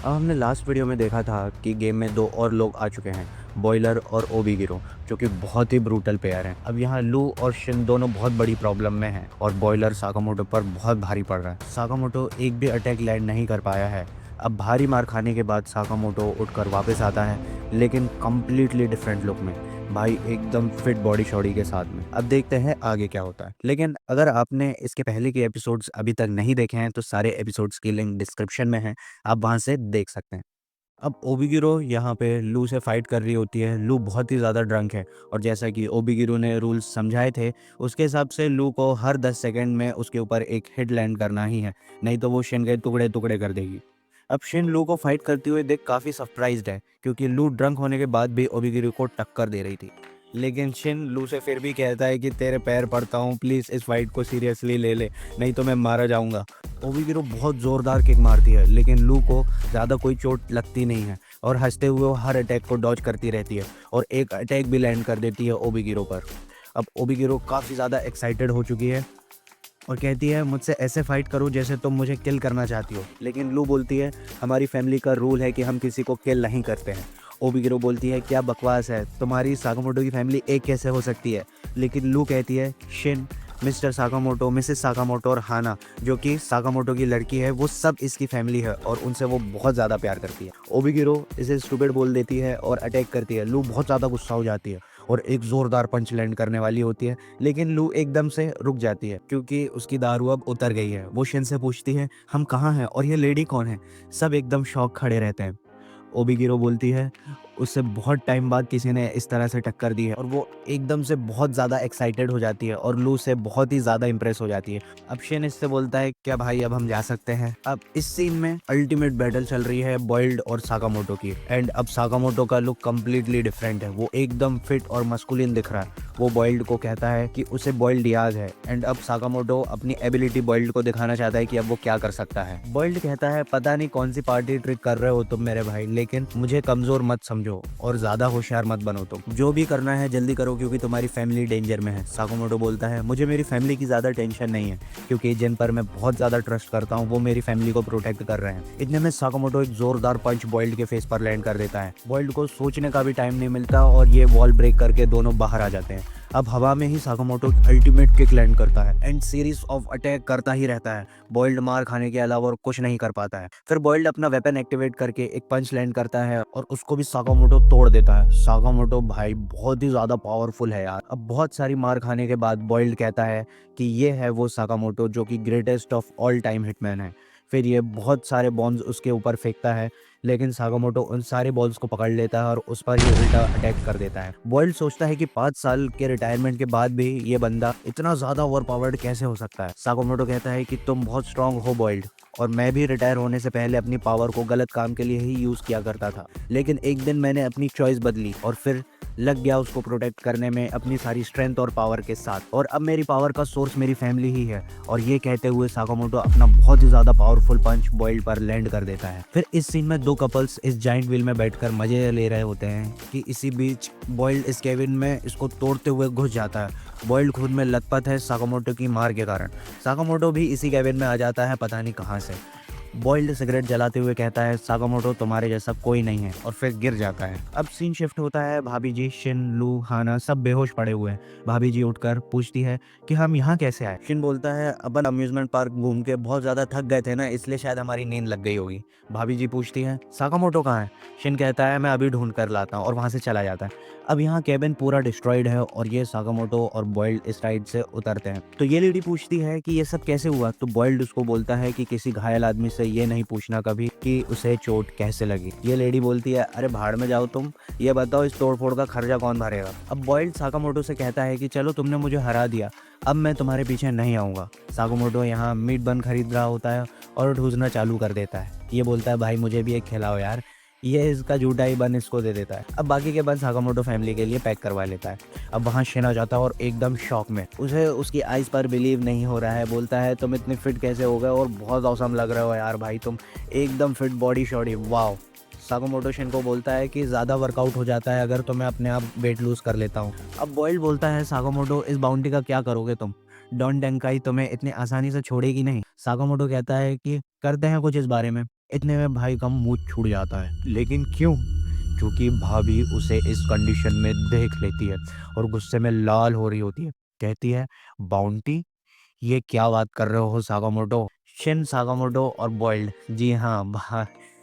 अब हमने last video में देखा था कि गेम में दो और लोग आ चुके हैं, बॉयलर और ओबीगिरो, जो कि बहुत ही ब्रूटल प्लेयर हैं। अब यहाँ लू और शिन दोनों बहुत बड़ी प्रॉब्लम में हैं और बॉयलर साकामोटो पर बहुत भारी पड़ रहा है। साकामोटो एक भी अटैक लैंड नहीं कर पाया है। अब भारी मार खाने के बाद साकामोटो उठकर वापस आता है, लेकिन कम्प्लीटली डिफरेंट लुक में, भाई एकदम फिट बॉडी शॉडी के साथ में। अब देखते हैं आगे क्या होता है। लेकिन अगर आपने इसके पहले के एपिसोड्स अभी तक नहीं देखे हैं तो सारे एपिसोड्स की लिंक डिस्क्रिप्शन में है, आप वहां से देख सकते हैं। अब ओबिगिरो यहाँ पे लू से फाइट कर रही होती है। लू बहुत ही ज़्यादा ड्रंक है और जैसा कि ओबिगिरो ने रूल्स समझाए थे उसके हिसाब से लू को हर 10 सेकंड में उसके ऊपर एक हिट लैंड करना ही है, नहीं तो वो शिन के टुकड़े टुकड़े कर देगी। अब शिन लू को फाइट करते हुए देख काफ़ी सरप्राइज्ड है, क्योंकि लू ड्रंक होने के बाद भी ओबिगिरो को टक्कर दे रही थी। लेकिन शिन लू से फिर भी कहता है कि तेरे पैर पड़ता हूँ, प्लीज़ इस फाइट को सीरियसली ले ले, नहीं तो मैं मारा जाऊँगा। ओबिगिरो बहुत ज़ोरदार किक मारती है, लेकिन लू को ज़्यादा कोई चोट लगती नहीं है और हंसते हुए वो हर अटैक को डॉज करती रहती है और एक अटैक भी लैंड कर देती है ओबिगिरो पर। अब ओबिगिरो काफ़ी ज़्यादा एक्साइटेड हो चुकी है और कहती है मुझसे ऐसे फाइट करो जैसे तुम मुझे किल करना चाहती हो। लेकिन लू बोलती है हमारी फैमिली का रूल है कि हम किसी को किल नहीं करते हैं। ओबिगिरो बोलती है क्या बकवास है, तुम्हारी साकामोटो की फैमिली एक कैसे हो सकती है। लेकिन लू कहती है Shin, mister Sakamoto, Mrs Sakamoto और हाना, जो कि साकामोटो की लड़की है, वो सब इसकी फैमिली है और उनसे वो बहुत ज़्यादा प्यार करती है। ओबिगिरो इसे स्टूपिड बोल देती है और अटैक करती है। लू बहुत ज़्यादा गुस्सा हो जाती है और एक ज़ोरदार पंच लैंड करने वाली होती है, लेकिन लू एकदम से रुक जाती है क्योंकि उसकी दारू अब उतर गई है। वो शिन से पूछती है हम कहाँ हैं और ये लेडी कौन है। सब एकदम शॉक खड़े रहते हैं। ओबिगिरो बोलती है उससे बहुत टाइम बाद किसी ने इस तरह से टक्कर दी है और वो एकदम से बहुत ज़्यादा एक्साइटेड हो जाती है और लू से बहुत ही ज़्यादा इंप्रेस हो जाती है। अब शेन इससे बोलता है क्या भाई अब हम जा सकते हैं। अब इस सीन में अल्टीमेट बैटल चल रही है बॉइल्ड और साकामोटो की, एंड अब साकामोटो का लुक कम्प्लीटली डिफरेंट है। वो एकदम फिट और मस्कुलिन दिख रहा है। वो बॉइल्ड को कहता है कि उसे बॉइल्ड याद है, एंड अब साकामोटो अपनी एबिलिटी बॉइल्ड को दिखाना चाहता है कि अब वो क्या कर सकता है। बॉइल्ड कहता है पता नहीं कौन सी पार्टी ट्रिक कर रहे हो तुम मेरे भाई, लेकिन मुझे कमजोर मत समझो और ज्यादा होशियार मत बनो। तुम जो भी करना है जल्दी करो क्योंकि तुम्हारी फैमिली डेंजर में है। साकामोटो बोलता है मुझे मेरी फैमिली की ज्यादा टेंशन नहीं है, क्योंकि जिन पर मैं बहुत ज्यादा ट्रस्ट करता हूँ वो मेरी फैमिली को प्रोटेक्ट कर रहे हैं। इतने में साकामोटो एक जोरदार पंच बॉइल्ड के फेस पर लैंड कर देता है। बॉइल्ड को सोचने का भी टाइम नहीं मिलता और ये वॉल ब्रेक करके दोनों बाहर आ जाते हैं। अब हवा में ही साकामोटो अल्टीमेट किक लैंड करता है एंड सीरीज ऑफ अटैक करता ही रहता है। बॉइल्ड मार खाने के अलावा और कुछ नहीं कर पाता है। फिर बॉइल्ड अपना वेपन एक्टिवेट करके एक पंच लैंड करता है और उसको भी साकामोटो तोड़ देता है। साकामोटो भाई बहुत ही ज्यादा पावरफुल है यार। अब बहुत सारी मार खाने के बाद बॉइल्ड कहता है कि ये है वो साकामोटो जो कि greatest of all time hitman है। फिर ये बहुत सारे बॉम्ब्स उसके ऊपर फेंकता है, लेकिन साकामोटो उन सारे बॉल्स को पकड़ लेता है और उस पर ही उल्टा अटैक कर देता है। बॉइल्ड सोचता है कि 5 साल के रिटायरमेंट के बाद भी ये बंदा इतना ज्यादा ओवर पावर्ड कैसे हो सकता है। साकामोटो कहता है कि तुम बहुत स्ट्रांग हो बॉइल्ड, और मैं भी रिटायर होने से पहले अपनी पावर को गलत काम के लिए ही यूज किया करता था, लेकिन एक दिन मैंने अपनी चॉइस बदली और फिर लग गया उसको प्रोटेक्ट करने में अपनी सारी स्ट्रेंथ और पावर के साथ, और अब मेरी पावर का सोर्स मेरी फैमिली ही है। और ये कहते हुए साकामोटो अपना बहुत ही ज्यादा पावरफुल पंच बॉइल्ड पर लैंड कर देता है। फिर इस सीन में दो कपल्स इस जाइंट व्हील में बैठकर मजे ले रहे होते हैं कि इसी बीच बॉइल्ड इस केबिन में इसको तोड़ते हुए घुस जाता है। बॉइल्ड खुद में लथपथ है साकामोटो की मार के कारण। साकामोटो भी इसी केबिन में आ जाता है पता नहीं कहाँ से। बॉइल्ड सिगरेट जलाते हुए कहता है साकामोटो तुम्हारे जैसा कोई नहीं है, और फिर गिर जाता है। अब सीन शिफ्ट होता है। भाभी जी, शिन, लू, हाना सब बेहोश पड़े हुए हैं। भाभी जी उठकर पूछती है कि हम यहाँ कैसे आए। शिन बोलता है अपन अम्यूजमेंट पार्क घूम के बहुत ज्यादा थक गए थे ना, इसलिए शायद हमारी नींद लग गई होगी। भाभी जी पूछती है साकामोटो कहाँ है। शिन कहता है मैं अभी ढूंढ कर लाता हूँ, और वहां से चला जाता है। अब यहाँ केबिन पूरा डिस्ट्रॉयड है और ये साकामोटो और बॉइल्ड इस साइड से उतरते हैं। तो ये लेडी पूछती है कि ये सब कैसे हुआ, तो बॉइल्ड उसको बोलता है कि किसी घायल आदमी से ये नहीं पूछना कभी कि उसे चोट कैसे लगी। ये लेडी बोलती है अरे भाड़ में जाओ तुम, ये बताओ इस तोड़फोड़ का खर्चा कौन भरेगा। अब बॉइल्ड साकामोटो से कहता है कि चलो तुमने मुझे हरा दिया, अब मैं तुम्हारे पीछे नहीं आऊंगा। साकामोटो यहाँ मीट बन खरीद रहा होता है और ठूसना चालू कर देता है। ये बोलता है भाई मुझे भी एक खिलाओ यार। ये इसका झूठा ही बन इसको दे देता है। अब बाकी के बन साकामोटो फैमिली के लिए पैक करवा लेता है। अब वहाँ शिन आ जाता है और एकदम शॉक में, उसे उसकी आइज़ पर बिलीव नहीं हो रहा है। बोलता है तुम इतने फिट कैसे हो गए और बहुत औसम लग रहे हो यार भाई, तुम एकदम fit body shoddy, wow. Sakamoto Shin को बोलता है कि ज़्यादा वर्कआउट हो जाता है अगर तो मैं अपने आप वेट लूज़ कर लेता हूँ। अब बॉइल्ड बोलता है साकामोटो इस बाउंड्री का क्या करोगे तुम, डॉन डेंकाई तुम्हें इतनी आसानी से छोड़ेगी नहीं। साकामोटो कहता है कि करते हैं कुछ इस बारे में। इतने में भाई का मुंह छूट जाता है। लेकिन क्यों? क्योंकि भाभी उसे इस कंडीशन में देख लेती है और गुस्से में लाल हो रही होती है। कहती है, बाउंटी, ये क्या बात कर रहे हो साकामोटो? शिन, साकामोटो और बॉइल्ड, जी हाँ,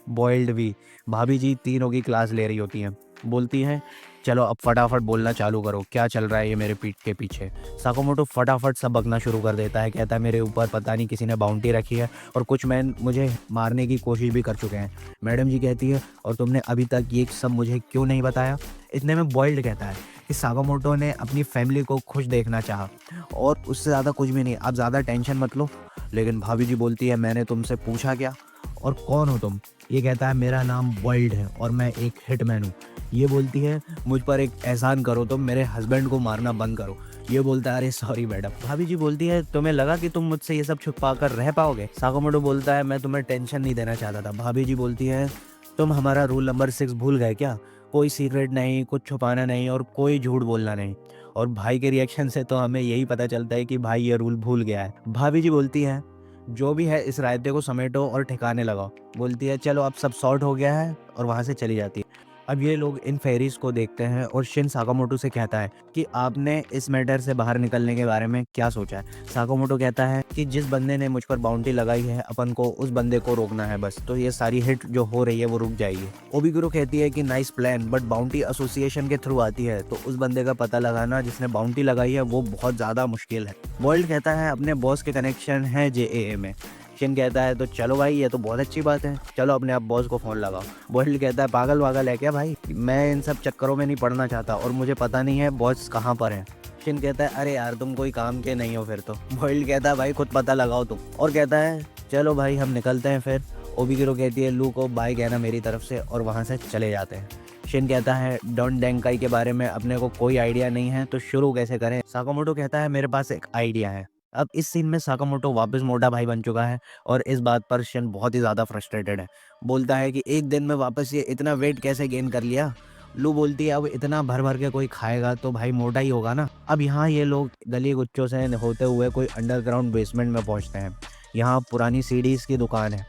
बॉइल्ड भी, भाभी जी तीनों की क्लास ले रही होती हैं। बोलती हैं, चलो अब फटाफट बोलना चालू करो, क्या चल रहा है ये मेरे पीठ के पीछे? साकामोटो फटाफट सब बकना शुरू कर देता है। कहता है, मेरे ऊपर पता नहीं किसी ने बाउंटी रखी है और कुछ मैन मुझे मारने की कोशिश भी कर चुके हैं। मैडम जी कहती है, और तुमने अभी तक ये सब मुझे क्यों नहीं बताया? इतने में बॉइल्ड कहता है कि साकामोटो ने अपनी फैमिली को खुश देखना चाहा और उससे ज़्यादा कुछ भी नहीं, आप ज़्यादा टेंशन मत लो। लेकिन भाभी जी बोलती है, मैंने तुमसे पूछा क्या और कौन हो तुम? ये कहता है, मेरा नाम बॉइल्ड है और मैं एक हिटमैन हूँ। ये बोलती है, मुझ पर एक एहसान करो, तुम मेरे हस्बैंड को मारना बंद करो। ये बोलता है, अरे सॉरी मैडम। भाभी जी बोलती है, तुम्हें लगा कि तुम मुझसे ये सब छुपा कर रह पाओगे? साकामोटो बोलता है, मैं तुम्हें टेंशन नहीं देना चाहता था। भाभी जी बोलती है, तुम हमारा रूल नंबर 6 भूल गए क्या? कोई सीक्रेट नहीं, कुछ छुपाना नहीं और कोई झूठ बोलना नहीं। और भाई के रिएक्शन से तो हमें यही पता चलता है कि भाई ये रूल भूल गया है। भाभी जी बोलती है, जो भी है इस रायते को समेटो और ठिकाने लगाओ। बोलती है, चलो अब सब सॉर्ट हो गया है, और वहाँ से चली जाती है। अब ये लोग इन फेरीज को देखते हैं और शिन साकामोटो से कहता है कि आपने इस मैटर से बाहर निकलने के बारे में क्या सोचा है? साकामोटो कहता है कि जिस बंदे ने मुझ पर बाउंटी लगाई है, अपन को उस बंदे को रोकना है बस, तो ये सारी हिट जो हो रही है वो रुक जाएगी। ओबिगुरो कहती है कि nice plan, but bounty association के थ्रू आती है, तो उस बंदे का पता लगाना जिसने बाउंटी लगाई है वो बहुत ज़्यादा मुश्किल है। बॉइल्ड कहता है, अपने बॉस के कनेक्शन है जेएए में। शिन कहता है, तो चलो भाई, ये तो बहुत अच्छी बात है, चलो अपने आप बॉस को फ़ोन लगाओ। बॉइल्ड कहता है, पागल वागल है क्या भाई? मैं इन सब चक्करों में नहीं पड़ना चाहता और मुझे पता नहीं है बॉस कहाँ पर है। शिन कहता है, अरे यार तुम कोई काम के नहीं हो फिर तो। बॉइल्ड कहता है, भाई खुद पता लगाओ तुम। और कहता है, चलो भाई हम निकलते हैं फिर। ओबिगिरो कहती है, लू को बाय कहना मेरी तरफ से, और वहाँ से चले जाते हैं। शिन कहता है, डॉन डेंकाई के बारे में अपने को कोई आइडिया नहीं है, तो शुरू कैसे करें? साकामोटो कहता है, मेरे पास एक आइडिया है। अब इस सीन में साकामोटो वापस मोटा भाई बन चुका है और इस बात पर शिन बहुत ही ज़्यादा फ्रस्ट्रेटेड है। बोलता है कि एक दिन में वापस ये इतना वेट कैसे गेन कर लिया? लू बोलती है, अब इतना भर भर के कोई खाएगा तो भाई मोटा ही होगा ना। अब यहाँ ये लोग गली गुच्चों से होते हुए कोई अंडरग्राउंड बेसमेंट में पहुँचते हैं। यहाँ पुरानी सीडीज़ की दुकान है।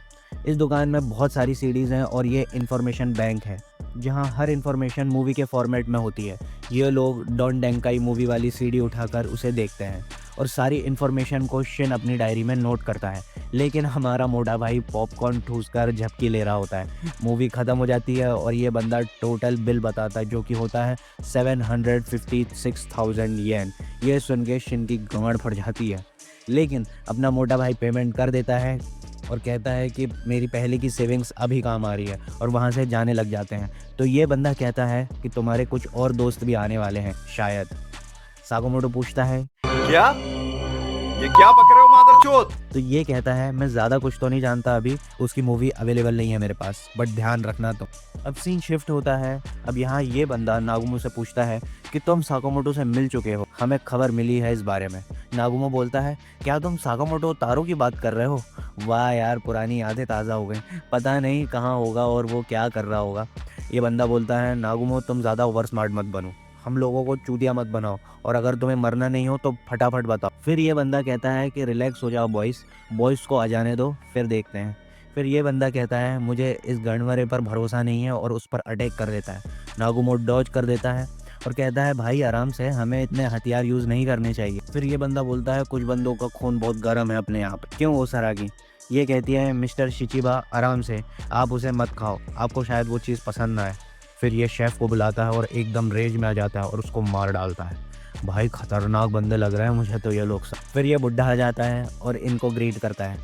इस दुकान में बहुत सारी सीडीज़ हैं और ये इन्फॉर्मेशन बैंक है, जहाँ हर इन्फॉर्मेशन मूवी के फॉर्मेट में होती है। ये लोग डॉन डेंकाई मूवी वाली सीडी उठाकर उसे देखते हैं और सारी इन्फॉर्मेशन को शिन अपनी डायरी में नोट करता है। लेकिन हमारा मोटा भाई पॉपकॉर्न ठूसकर झपकी ले रहा होता है। मूवी ख़त्म हो जाती है और ये बंदा टोटल बिल बताता है, जो कि होता है 756,000 येन। ये सुन के शिन की गांड फट जाती है, लेकिन अपना मोटा भाई पेमेंट कर देता है और कहता है कि मेरी पहले की सेविंग्स अभी काम आ रही है, और वहाँ से जाने लग जाते हैं। तो ये बंदा कहता है कि तुम्हारे कुछ और दोस्त भी आने वाले हैं शायद। साकामोटो पूछता है, क्या? ये क्या बक रहे हो मादरचोद? तो ये कहता है, मैं ज़्यादा कुछ तो नहीं जानता, अभी उसकी मूवी अवेलेबल नहीं है मेरे पास, बट ध्यान रखना तुम। अब सीन शिफ्ट होता है। अब यहाँ ये बंदा नागुमो से पूछता है कि तुम साकामोटो से मिल चुके हो, हमें खबर मिली है इस बारे में। नागुमो बोलता है, क्या तुम साकामोटो तारो की बात कर रहे हो? वाह यार, पुरानी यादें ताज़ा हो गई, पता नहीं कहाँ होगा और वो क्या कर रहा होगा। ये बंदा बोलता है, नागुमो तुम ज़्यादा ओवर स्मार्ट मत बनो, हम लोगों को चूतिया मत बनाओ, और अगर तुम्हें मरना नहीं हो तो फटाफट बताओ। फिर ये बंदा कहता है कि रिलैक्स हो जाओ बॉयज़ को आ जाने दो, फिर देखते हैं। फिर ये बंदा कहता है, मुझे इस गणवरे पर भरोसा नहीं है, और उस पर अटैक कर देता है। नागुमो डॉज कर देता है और कहता है, भाई आराम से, हमें इतने हथियार यूज़ नहीं करने चाहिए। फिर ये बंदा बोलता है, कुछ बंदों का खून बहुत गर्म है अपने यहाँ पर, क्यों ओसारागी? ये कहती है, मिस्टर शिचिबा आराम से, आप उसे मत खाओ, आपको शायद वो चीज़ पसंद ना आए। फिर ये शेफ़ को बुलाता है और एकदम रेज में आ जाता है और उसको मार डालता है। भाई खतरनाक बंदे लग रहे हैं मुझे तो ये लोग सब। फिर ये बुढ़ा आ जाता है और इनको ग्रीट करता है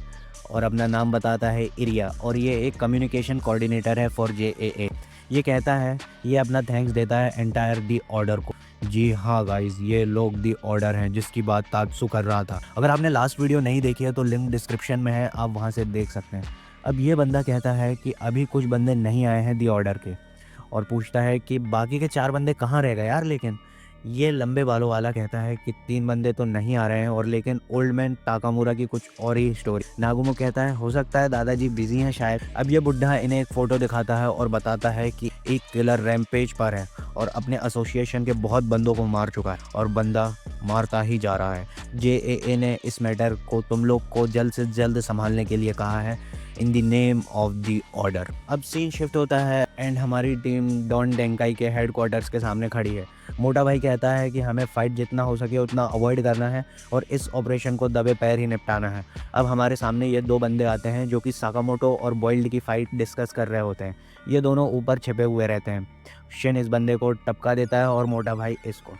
और अपना नाम बताता है इरिया, और ये एक कम्युनिकेशन कोऑर्डिनेटर है फॉर जेएए। ये कहता है, ये अपना थैंक्स देता है एंटायर दी ऑर्डर को। जी हाँ गाइज, ये लोग दी ऑर्डर हैं जिसकी बात तात्सु कर रहा था। अगर आपने लास्ट वीडियो नहीं देखी है तो लिंक डिस्क्रिप्शन में है, आप वहाँ से देख सकते हैं। अब ये बंदा कहता है कि अभी कुछ बंदे नहीं आए हैं दी ऑर्डर के, और पूछता है कि बाकी के 4 बंदे कहाँ रह गए यार? लेकिन ये लंबे बालों वाला कहता है कि 3 बंदे तो नहीं आ रहे हैं, और लेकिन ओल्ड मैन ताकामुरा की कुछ और ही स्टोरी। नागुमो कहता है, हो सकता है दादाजी बिजी हैं शायद। अब ये बुढ़ा इन्हें एक फ़ोटो दिखाता है और बताता है कि एक किलर रैम्पेज पर है और अपने एसोसिएशन के बहुत बंदों को मार चुका है, और बंदा मारता ही जा रहा है। जेएए ने इस मैटर को तुम लोग को जल्द से जल्द संभालने के लिए कहा है। In the name of the order. अब सीन शिफ्ट होता है एंड हमारी टीम डॉन डेंकाई के हेडक्वार्टर्स के सामने खड़ी है। मोटा भाई कहता है कि हमें फाइट जितना हो सके उतना अवॉइड करना है और इस ऑपरेशन को दबे पैर ही निपटाना है। अब हमारे सामने ये दो बंदे आते हैं जो कि साकामोटो और बॉइल्ड की फ़ाइट डिस्कस कर रहे होते हैं। ये दोनों ऊपर छिपे हुए रहते हैं। शिन इस बंदे को टपका देता है और मोटा भाई इसको।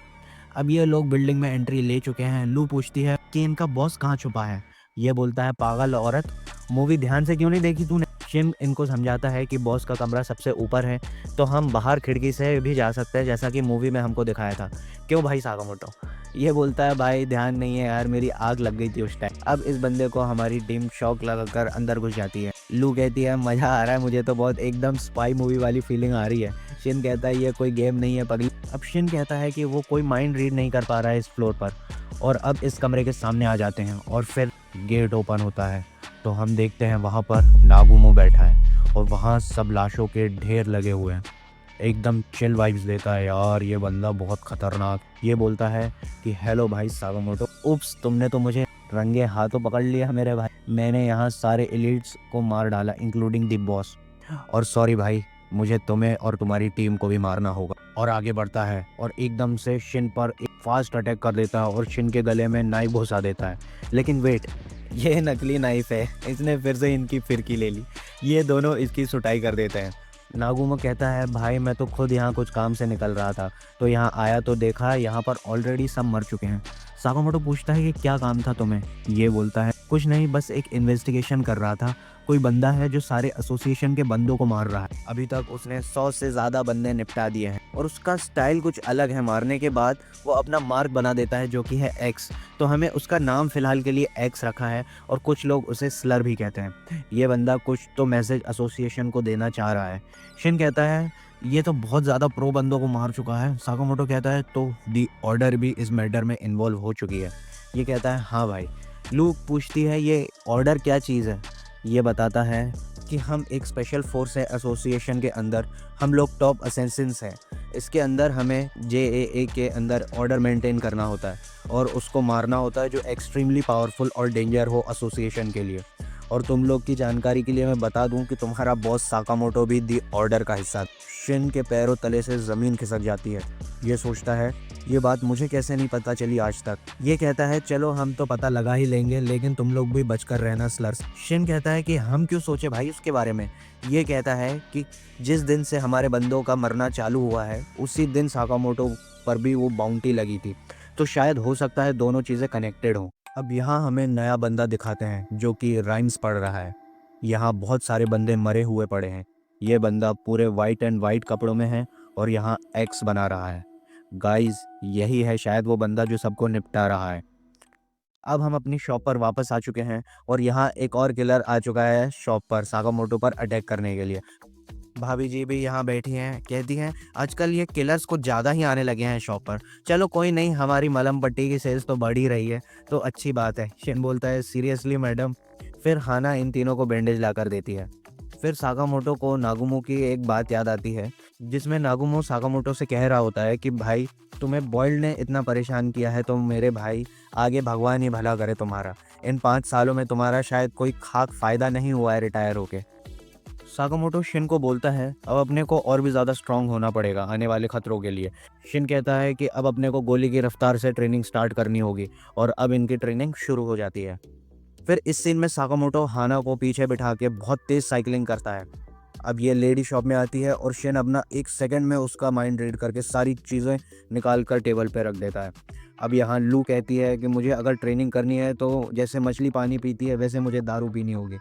अब ये लोग बिल्डिंग में एंट्री ले चुके हैं। लू पूछती है कि इनका बॉस कहाँ छुपा है। ये बोलता है, पागल औरत, मूवी ध्यान से क्यों नहीं देखी तूने। शिन इनको समझाता है कि बॉस का कमरा सबसे ऊपर है, तो हम बाहर खिड़की से भी जा सकते हैं जैसा कि मूवी में हमको दिखाया था। क्यों भाई साकामोटो। ये बोलता है, भाई ध्यान नहीं है यार, मेरी आग लग गई थी उस टाइम। अब इस बंदे को हमारी टीम शॉक लगाकर अंदर घुस जाती है। लू कहती है, मज़ा आ रहा है मुझे तो, बहुत एकदम स्पाई मूवी वाली फीलिंग आ रही है। शिन कहता है, ये कोई गेम नहीं है पगली। अब शिन कहता है कि वो कोई माइंड रीड नहीं कर पा रहा है इस फ्लोर पर। और अब इस कमरे के सामने आ जाते हैं और फिर गेट ओपन होता है तो हम देखते हैं वहाँ पर नागुमो बैठा है और वहाँ सब लाशों के ढेर लगे हुए हैं। एकदम चिल वाइब्स देता है यार ये बंदा, बहुत खतरनाक। ये बोलता है कि हेलो भाई साकामोटो, उप्स, तुमने तो मुझे रंगे हाथों पकड़ लिया मेरे भाई। मैंने यहाँ सारे एलिट्स को मार डाला इंक्लूडिंग द बॉस, और सॉरी भाई, मुझे तुम्हें और तुम्हारी टीम को भी मारना होगा। और आगे बढ़ता है और एकदम से शिन पर एक फास्ट अटैक कर देता है और शिन के गले में नाइफ घुसा देता है। लेकिन वेट, ये नकली नाइफ है, इसने फिर से इनकी फिरकी ले ली। ये दोनों इसकी सुटाई कर देते हैं। नागुमो कहता है, भाई मैं तो खुद यहाँ कुछ काम से निकल रहा था तो यहाँ आया तो देखा यहाँ पर ऑलरेडी सब मर चुके हैं। साकामोटो पूछता है कि क्या काम था तुम्हें। ये बोलता है, कुछ नहीं, बस एक इन्वेस्टिगेशन कर रहा था। कोई बंदा है जो सारे एसोसिएशन के बंदों को मार रहा है। अभी तक उसने 100 से ज़्यादा बंदे निपटा दिए हैं और उसका स्टाइल कुछ अलग है। मारने के बाद वो अपना मार्क बना देता है जो कि है एक्स। तो हमें उसका नाम फ़िलहाल के लिए एक्स रखा है और कुछ लोग उसे स्लर भी कहते हैं। ये बंदा कुछ तो मैसेज एसोसिएशन को देना चाह रहा है। शिन कहता है, ये तो बहुत ज़्यादा प्रो बंदों को मार चुका है। साकामोटो कहता है, तो दी ऑर्डर भी इस मैटर में इन्वॉल्व हो चुकी है। ये कहता है, हाँ भाई। लू पूछती है, ये ऑर्डर क्या चीज़ है। ये बताता है कि हम एक स्पेशल फोर्स है एसोसिएशन के अंदर, हम लोग टॉप असेसिन्स हैं। इसके अंदर हमें JAA के अंदर ऑर्डर मेंटेन करना होता है और उसको मारना होता है जो एक्सट्रीमली पावरफुल और डेंजर हो एसोसिएशन के लिए। और तुम लोग की जानकारी के लिए मैं बता दूं कि तुम्हारा बॉस साकामोटो भी दी ऑर्डर का हिस्सा। शिन के पैरों तले से ज़मीन खिसक जाती है। ये सोचता है, ये बात मुझे कैसे नहीं पता चली आज तक। ये कहता है, चलो हम तो पता लगा ही लेंगे, लेकिन तुम लोग भी बचकर रहना स्लर्स। शिन कहता है कि हम क्यों सोचे भाई उसके बारे में। ये कहता है कि जिस दिन से हमारे बंदों का मरना चालू हुआ है उसी दिन साकामोटो पर भी वो बाउंटी लगी थी, तो शायद हो सकता है दोनों चीज़ें कनेक्टेड हों। अब यहाँ हमें नया बंदा दिखाते हैं जो कि राइम्स पढ़ रहा है। यहाँ बहुत सारे बंदे मरे हुए पड़े हैं। ये बंदा पूरे वाइट एंड वाइट कपड़ों में है और यहाँ एक्स बना रहा है। गाइस, यही है शायद वो बंदा जो सबको निपटा रहा है। अब हम अपनी शॉप पर वापस आ चुके हैं और यहाँ एक और किलर आ चुका है शॉप पर साकामोटो पर अटैक करने के लिए। भाभी जी भी यहाँ बैठी हैं, कहती हैं, आजकल ये किलर्स कुछ ज़्यादा ही आने लगे हैं शॉप पर। चलो कोई नहीं, हमारी मलम पट्टी की सेल्स तो बढ़ ही रही है तो अच्छी बात है। शिन बोलता है, सीरियसली मैडम। फिर हाना इन तीनों को बैंडेज ला कर देती है। फिर साकामोटो को नागुमो की एक बात याद आती है जिसमें नागुमो साकामोटो से कह रहा होता है कि भाई, तुम्हें बॉइल्ड ने इतना परेशान किया है तो मेरे भाई, आगे भगवान ही भला करे तुम्हारा। इन 5 सालों में तुम्हारा शायद कोई खाक फ़ायदा नहीं हुआ है रिटायर होके। साकामोटो शिन को बोलता है, अब अपने को और भी ज़्यादा स्ट्रांग होना पड़ेगा आने वाले खतरों के लिए। शिन कहता है कि अब अपने को गोली की रफ्तार से ट्रेनिंग स्टार्ट करनी होगी और अब इनकी ट्रेनिंग शुरू हो जाती है। फिर इस सीन में साकामोटो हाना को पीछे बिठा के बहुत तेज़ साइकिलिंग करता है। अब ये लेडी शॉप में आती है और शिन अपना 1 सेकंड में उसका माइंड रीड करके सारी चीज़ें निकाल कर टेबल पे रख देता है। अब यहाँ लू कहती है कि मुझे अगर ट्रेनिंग करनी है तो जैसे मछली पानी पीती है वैसे मुझे दारू पीनी होगी।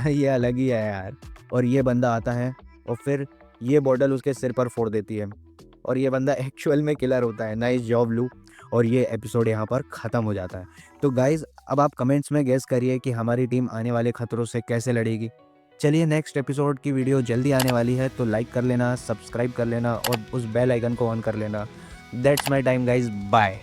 ये अलग ही है यार। और ये बंदा आता है और फिर ये बॉटल उसके सिर पर फोड़ देती है और ये बंदा एक्चुअल में किलर होता है। नाइस जॉब लू। और ये एपिसोड यहाँ पर ख़त्म हो जाता है। तो गाइज़, अब आप कमेंट्स में गेस करिए कि हमारी टीम आने वाले खतरों से कैसे लड़ेगी। चलिए, नेक्स्ट एपिसोड की वीडियो जल्दी आने वाली है तो लाइक कर लेना, सब्सक्राइब कर लेना और उस बेल आइकन को ऑन कर लेना। That's my time guys, bye.